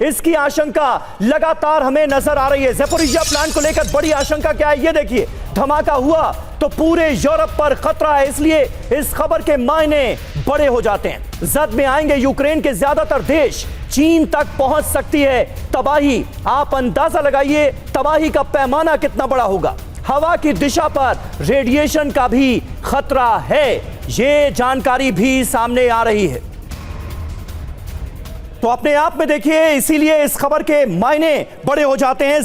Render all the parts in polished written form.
इसकी आशंका लगातार हमें नजर आ रही है। ज़ैपोरिज़िया प्लांट को लेकर बड़ी आशंका क्या है, ये देखिए, धमाका हुआ तो पूरे यूरोप पर खतरा है, इसलिए इस खबर के मायने बड़े हो जाते हैं। जद में आएंगे यूक्रेन के ज्यादातर देश, चीन तक पहुंच सकती है तबाही। आप अंदाजा लगाइए तबाही का पैमाना कितना बड़ा होगा। हवा की दिशा पर रेडिएशन का भी खतरा है, ये जानकारी भी सामने आ रही है। तो अपने आप में देखिए, इसीलिए इस खबर के मायने बड़े हो जाते हैं।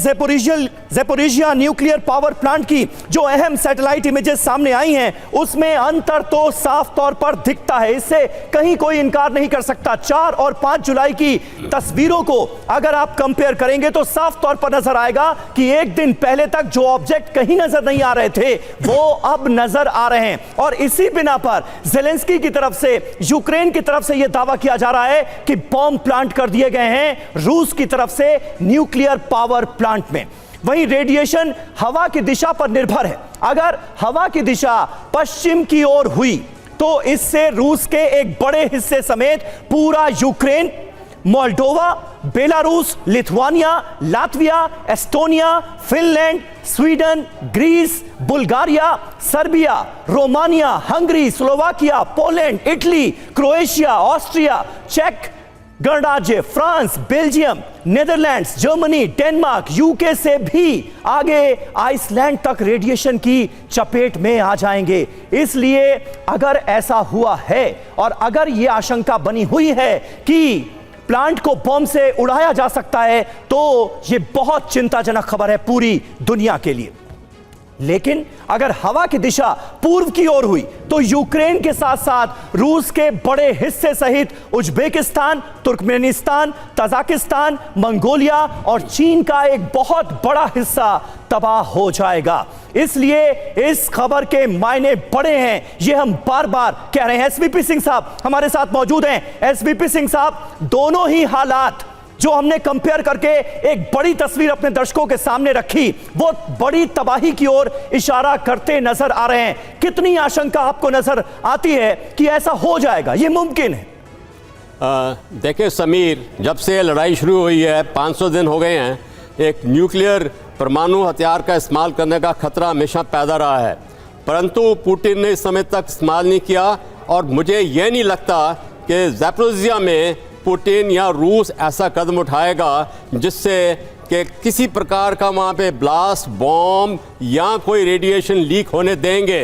ज़ैपोरिज़िया न्यूक्लियर पावर प्लांट की जो अहम सैटेलाइट इमेजेस सामने आई हैं, उसमें अंतर तो साफ तौर पर दिखता है, इससे कहीं कोई इनकार नहीं कर सकता। 4 और 5 जुलाई की तस्वीरों को अगर आप कंपेयर करेंगे तो साफ तौर पर नजर आएगा कि एक दिन पहले तक जो ऑब्जेक्ट कहीं नजर नहीं आ रहे थे वो अब नजर आ रहे हैं। और इसी बिना पर ज़ेलेंस्की की तरफ से, यूक्रेन की तरफ से यह दावा किया जा रहा है कि बॉम्ब प्लांट कर दिए गए हैं रूस की तरफ से न्यूक्लियर पावर प्लांट में। वहीं रेडिएशन हवा की दिशा पर निर्भर है। अगर हवा की दिशा पश्चिम की ओर हुई तो इससे रूस के एक बड़े हिस्से समेत पूरा Ukraine, Moldova, Belarus, Lithuania, Latvia, Estonia, Finland, Sweden, Greece, Bulgaria, Serbia, Romania, Hungary, Slovakia, Poland, Italy, Croatia, Austria, चेक गणराज्य, France, Belgium, Netherlands, Germany, Denmark, UK से भी आगे आइसलैंड तक रेडिएशन की चपेट में आ जाएंगे। इसलिए अगर ऐसा हुआ है और अगर यह आशंका बनी हुई है कि प्लांट को बॉम्ब से उड़ाया जा सकता है तो यह बहुत चिंताजनक खबर है पूरी दुनिया के लिए। लेकिन अगर हवा की दिशा पूर्व की ओर हुई तो यूक्रेन के साथ साथ रूस के बड़े हिस्से सहित उज्बेकिस्तान, तुर्कमेनिस्तान, तजाकिस्तान, मंगोलिया और चीन का एक बहुत बड़ा हिस्सा तबाह हो जाएगा। इसलिए इस खबर के मायने बड़े हैं, ये हम बार बार कह रहे हैं। एसवीपी सिंह साहब हमारे साथ मौजूद हैं। एसवीपी सिंह साहब, दोनों ही हालात जो हमने कंपेयर करके एक बड़ी तस्वीर अपने दर्शकों के सामने रखी, वो बड़ी तबाही की ओर इशारा करते नजर आ रहे हैं। कितनी आशंका आपको नजर आती है कि ऐसा हो जाएगा, ये मुमकिन है? देखिए समीर, जब से लड़ाई शुरू हुई है 500 दिन हो गए हैं, एक न्यूक्लियर परमाणु हथियार का इस्तेमाल करने का खतरा हमेशा पैदा रहा है, परंतु पुतिन ने इस समय तक इस्तेमाल नहीं किया। और मुझे यह नहीं लगता कि ज़ैपोरिज़िया में पुतिन या रूस ऐसा कदम उठाएगा जिससे कि किसी प्रकार का वहाँ पे ब्लास्ट, बॉम्ब या कोई रेडिएशन लीक होने देंगे।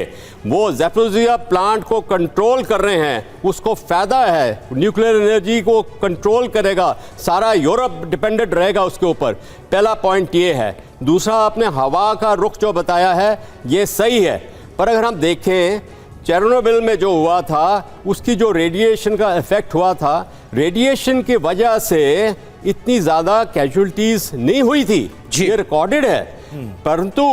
वो ज़ैपोरिज़िया प्लांट को कंट्रोल कर रहे हैं, उसको फ़ायदा है, न्यूक्लियर एनर्जी को कंट्रोल करेगा, सारा यूरोप डिपेंडेंट रहेगा उसके ऊपर। पहला पॉइंट ये है। दूसरा, आपने हवा का रुख जो बताया है ये सही है, पर अगर हम देखें चेरनोबिल में जो हुआ था, उसकी जो रेडिएशन का इफ़ेक्ट हुआ था, रेडिएशन की वजह से इतनी ज़्यादा कैजुअल्टीज़ नहीं हुई थी, ये रिकॉर्डेड है। परंतु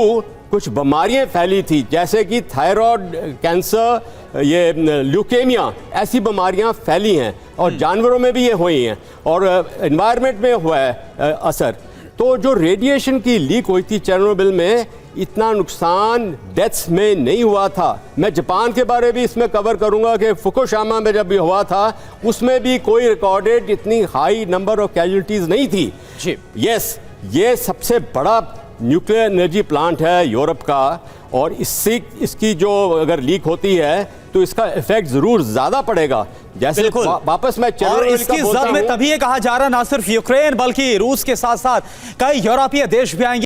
कुछ बीमारियां फैली थी, जैसे कि थायराइड कैंसर, ये ल्यूकेमिया, ऐसी बीमारियां फैली हैं और जानवरों में भी ये हुई हैं और एनवायरनमेंट में हुआ है असर। तो जो रेडिएशन की लीक हुई थी चेरनोबिल में, इतना नुकसान डेथ्स में नहीं हुआ था। मैं जापान के बारे भी इसमें कवर करूंगा कि फुकुशिमा में जब भी हुआ था उसमें भी कोई रिकॉर्डेड इतनी हाई नंबर ऑफ कैजुअल्टीज नहीं थी। यस, ये सबसे बड़ा न्यूक्लियर एनर्जी प्लांट है यूरोप का, और इसकी जो अगर लीक होती है तो इसका इफेक्ट जरूर ज्यादा पड़ेगा। जैसे वापस मैं और इसकी जद में तभी ये कहा जा रहा ना सिर्फ यूक्रेन बल्कि रूस के साथ साथ कई यूरोपीय देश भी आएंगे।